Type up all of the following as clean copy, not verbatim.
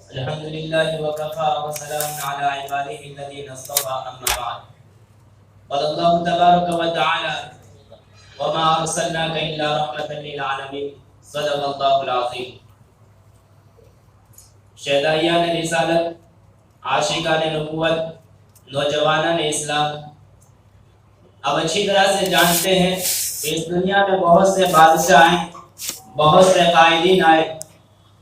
الحمد لله وكفى وسلام على عباده الذين اصطفى أما بعد. قال الله تبارك وتعالى وما أرسلناك إلا رحمة للعالمين. صدق الله العظيم. شہدائیان رسالت، عاشقان نبوت، نوجوانان اسلام، اب اچھی طرح سے جانتے ہیں کہ اس دنیا میں بہت سے بادشاہ آئے، بہت سے قائدین آئے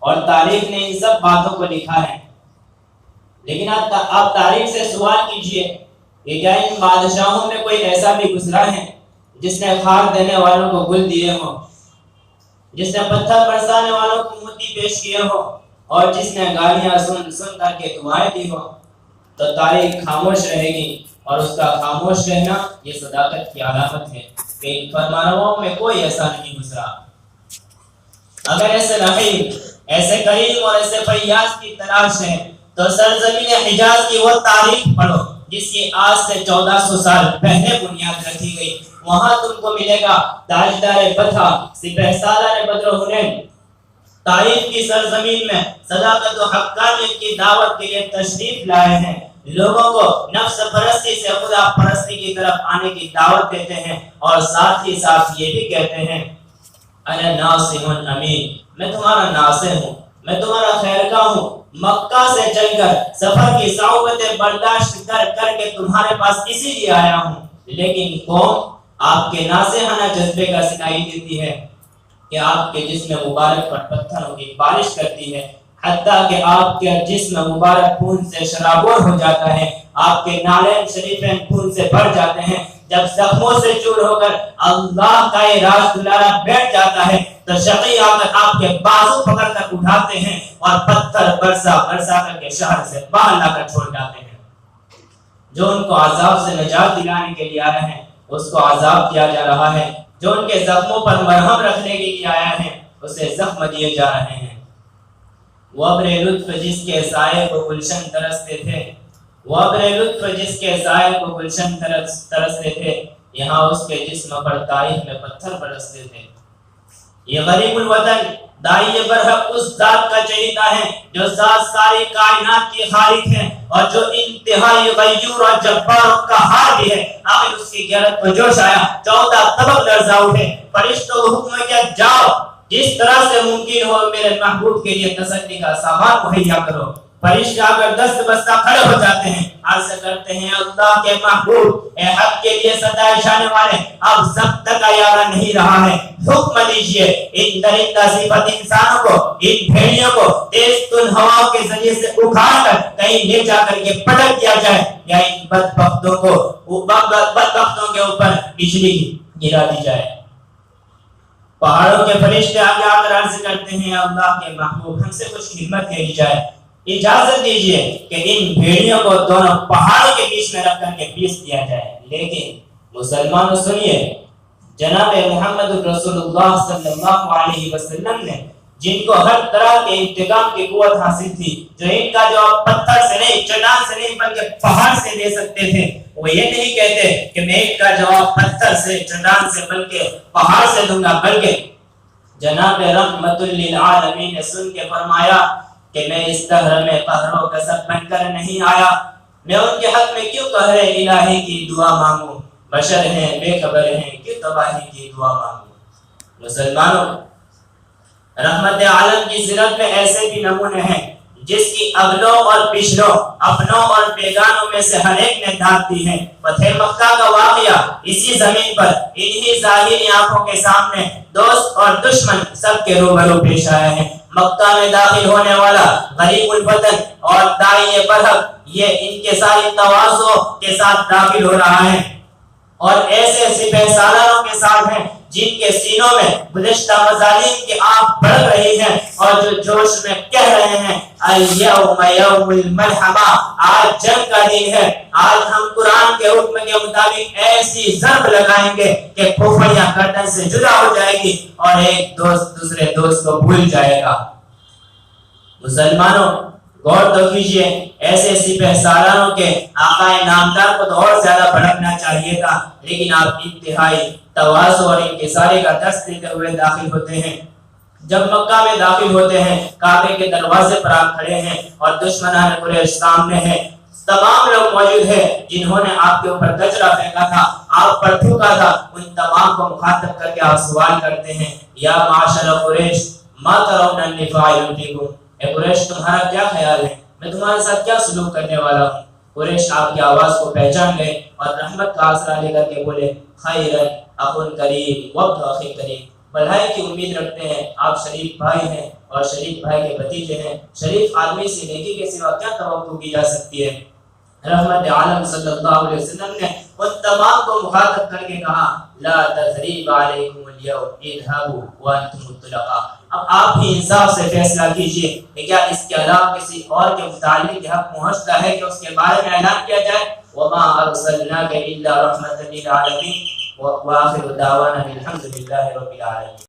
اور تاریخ نے ان سب باتوں کو لکھا ہے. لیکن آپ تاریخ سے سوال کیجئے کہ کیا ان بادشاہوں میں کوئی ایسا بھی گزرا ہے جس نے خار دینے والوں کو گل دیے ہوں، جس نے پتھر برسانے والوں کو موتی پیش کیے ہوں اور جس نے گالیاں سن کر کے دعائیں دی ہوں؟ تو تاریخ خاموش رہے گی، اور اس کا خاموش رہنا یہ صداقت کی علامت ہے کہ ان فرمانرواؤں میں کوئی ایسا نہیں گزرا. اگر ایسے رحیم، ایسے کریم اور ایسے فیاض کی تلاش ہے تو سرزمین حجاز کی وہ تاریخ پڑھو جس کی آج سے 1400 سال پہلے بنیاد رکھی گئی. وہاں تم کو ملے گا تاجدار فتح، سپہ سالار بدر و حنین تاریخ کی سرزمین میں صداقت و حقانیت کی دعوت کے لیے تشریف لائے ہیں. لوگوں کو نفس پرستی سے خدا پرستی کی طرف آنے کی دعوت دیتے ہیں اور ساتھ ہی ساتھ یہ بھی کہتے ہیں انا ناصح امین، میں تمہارا ناصح ہوں، میں تمہارا خیرخواہ ہوں. مکہ سے چل کر سفر کی صعوبتیں برداشت کر کر کے تمہارے پاس اسی لیے آیا ہوں. لیکن قوم آپ کے ناصحانہ جذبے کا سنائی دیتی ہے کہ آپ کے جسم مبارک پر پتھروں کی بارش کرتی ہے، حتیٰ کہ آپ کے جسم مبارک خون سے شرابور ہو جاتا ہے، آپ کے نالین شریفین خون سے بھر جاتے ہیں. جب زخموں سے چور ہو کر اللہ کا یہ راز دلارا بیٹھ جاتا ہے تو شقی آ کر آپ کے بازو پکڑ کر اٹھاتے ہیں اور پتھر برسا کر کے شہر سے باہر لا کر چھوڑ جاتے ہیں. جو ان کو عذاب سے نجات دلانے کے لیے آئے ہیں اس کو عذاب دیا جا رہا ہے، جو ان کے زخموں پر مرہم رکھنے کے لیے آیا ہے اسے زخم دیے جا رہے ہیں. وہ ابر لطف جس کے سائے کو گلشن ترستے تھے، وہ ابر لطف جس کے سائے کو گلشن ترستے تھے، یہاں اس کے جسم پر تاریخ میں پتھر برستے تھے. یہ غریب الوطن داعی برحق اس ذات کا چہیتا ہے جو ذات ساری کائنات کی خالق ہے اور جو انتہائی غیور اور جبار کا ہار بھی ہے. آخر اس کی غیرت کو جوش آیا، 14 طبق لرزا اٹھے. فرشتوں کو حکم کیا جاؤ جس طرح سے ممکن ہو میرے محبوب کے لیے تسلی کا سامان مہیا کرو. فرشتے آ کر دست بستہ کھڑے ہو جاتے ہیں، عرض کرتے ہیں اللہ کے محبوب، اے حق کے لیے ستائش آنے والے، اب ضبط کا یارہ نہیں رہا ہے، حکم دیجئے ان درندہ صفت انسانوں کو، ان بھیڑیوں کو تیز تن ہواؤں کے ذریعے سے اکھاڑ کر کہیں لے جا کر کے پٹک دیا جائے، یا ان بدبختوں کے اوپر بجلی گرا دی جائے. پہاڑوں کے فرشتے آگے آ کر عرض کرتے ہیں اللہ کے محبوب ہم سے کچھ ہمت دے دی جائے، اجازت دیجئے کہ ان بھیڑیوں کو دونوں پہاڑوں کے بیچ میں رکھ کر کے پیس دیا جائے. لیکن مسلمانوں سنیے، جناب محمد رسول اللہ صلی اللہ علیہ وسلم نے جن کو ہر طرح کے انتقام کی قوت حاصل تھی، جو ان کا جواب پتھر سے نہیں، چٹان سے نہیں بلکہ پہاڑ سے دے سکتے تھے، وہ یہ نہیں کہتے کہ میں ان کا جواب پتھر سے، چٹان سے بلکہ پہاڑ سے دوں گا، بلکہ جناب رحمت للعالمین نے سن کے فرمایا کہ میں اس دہر میں قہر و غضب بن کر نہیں آیا، میں ان کے حق میں کیوں قہر الہی کی دعا مانگوں، بشر ہیں، بے خبر ہیں، کیوں تباہی کی دعا مانگوں. مسلمانوں، رحمت عالم کی سیرت میں ایسے بھی نمونے ہیں جس کی اگلوں اور پچھلوں، اپنوں اور بیگانوں میں سے ہر ایک نے داد دی ہے. فتح مکہ کا واقعہ اسی زمین پر انہی ظاہری آنکھوں کے سامنے دوست اور دشمن سب کے روبرو پیش آیا ہے. مکہ میں داخل ہونے والا غریب الوطن اور داعی برحق یہ ان کے ساری تواضع کے ساتھ داخل ہو رہا ہے اور ایسے سپہ سالاروں کے ساتھ ہیں جن کے سینوں میں گزشتہ مظالم کی آگ بڑھ رہی ہے اور جو جوش میں کہہ رہے ہیں الیوم یوم الملحمہ، آج جنگ کا دن ہے، آج ہم قرآن کے حکم کے مطابق ایسی ضرب لگائیں گے کہ کھوپڑیاں گردن سے جدا ہو جائے گی اور ایک دوست دوسرے دوست کو بھول جائے گا. مسلمانوں غور تو کیجئے، ایسے سپہ سالاروں کے آقا نامدار کو تو اور زیادہ بھڑکنا چاہیے تھا، لیکن آپ انتہائی تواضع اور انکساری کا درس دیتے ہوئے داخل ہوتے ہیں. جب مکہ میں داخل ہوتے ہیں کعبے کے دروازے پر آپ کھڑے ہیں اور دشمنان قریش سامنے ہیں، تمام لوگ موجود ہیں جنہوں نے آپ کے اوپر کچرا پھینکا تھا، آپ پر تھوکا تھا، ان تمام کو مخاطب کر کے آپ سوال کرتے ہیں، یا معاشر قریش ما ترون انی فاعل فیکم، اے قریش تمہارا کیا خیال ہے، میں تمہارے ساتھ کیا سلوک کرنے والا ہوں؟ قریش آپ کی آواز کو پہچان گئے اور رحمت کا آسرا لے کر کے بولے، خیرن اخن کریم وقت اخی کریم، بھلائی کی امید رکھتے ہیں، آپ شریف بھائی ہیں اور شریف بھائی کے بھتیجے ہیں، شریف آدمی سے نیکی کے سوا کیا توقع کی جا سکتی ہے؟ رحمت عالم صلی اللہ علیہ وسلم نے ان تمام کو مخاطب کر کے کہا، لا تثریب علیکم اليوم اذهبوا وانتم الطلقاء، اب آپ ہی انصاف سے فیصلہ کیجئے کہ کیا اس کے علاوہ کسی اور کے متعلق حق پہنچتا ہے کہ اس کے بارے میں اعلان کیا جائے؟ وما ارسلناک الا رحمۃ للعالمین، وآخر دعوانا الحمد للہ رب العالمین۔